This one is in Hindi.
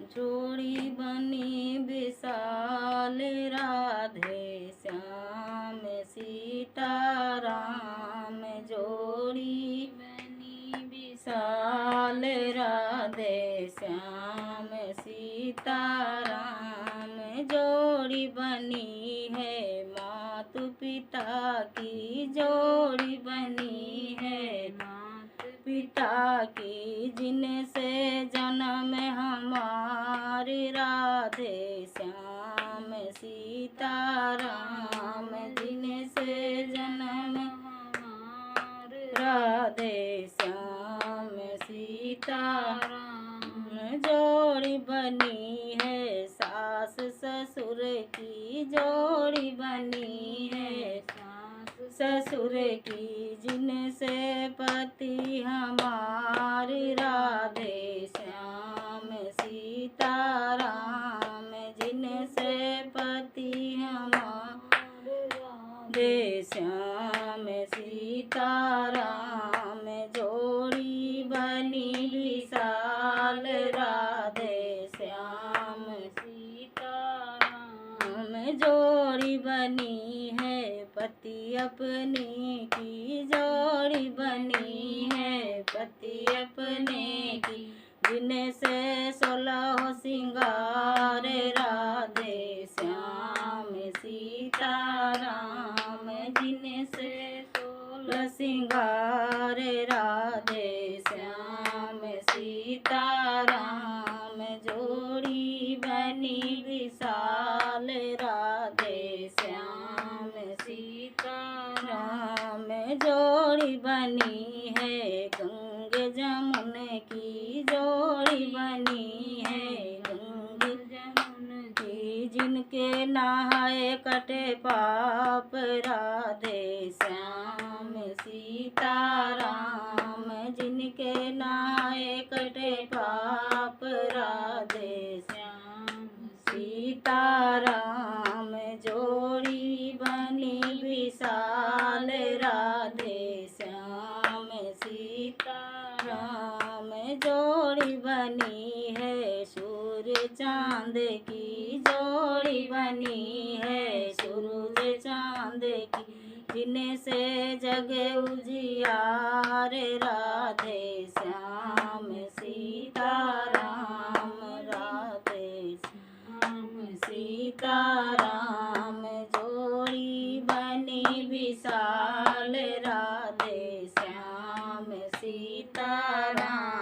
जोड़ी बनी विशाल राधे श्याम सीताराम। जोड़ी बनी विशाल राधे श्याम सीताराम। जोड़ी बनी है मातु पिता की, जोड़ी बनी है पिता की, जिनसे जन्म हमारे राधे श्याम सीताराम। जिनसे जन्म हमारे राधे श्याम सीताराम। जोड़ी बनी है सास ससुर की, जोड़ी बनी है ससुर की, जिनसे पति हमारे राधे श्याम सीताराम। जिनसे पति हमारे राधे श्याम सीताराम। जोड़ी बनी विशाल राधे श्याम सीताराम। जोड़ी बनी है पति अपने की, जोड़ी बनी है पति अपने की, जिनसे 16 सिंगार राधे श्याम सीताराम। जिनसे 16 सिंगार राधे श्याम सीताराम। जोड़ी बनी विशाल राधे श्याम सीताराम। जोड़ी बनी है गंगे जमुन की, जोड़ी बनी है गंगे जमुन की, जिनके नहाए कटे पाप राधे श्याम सीताराम। जिनके नहाए कटे पाप राधे श्याम सीताराम। जोड़ी बनी विशाल राधे श्याम सीताराम। जोड़ी बनी है सूर्य चांद की, जोड़ी बनी है सूरज चांद की, जिनसे जग उजियार राधे श्याम सीताराम। राधे श्याम सीताराम। जोड़ी बनी विशाल राधे श्याम सीताराम।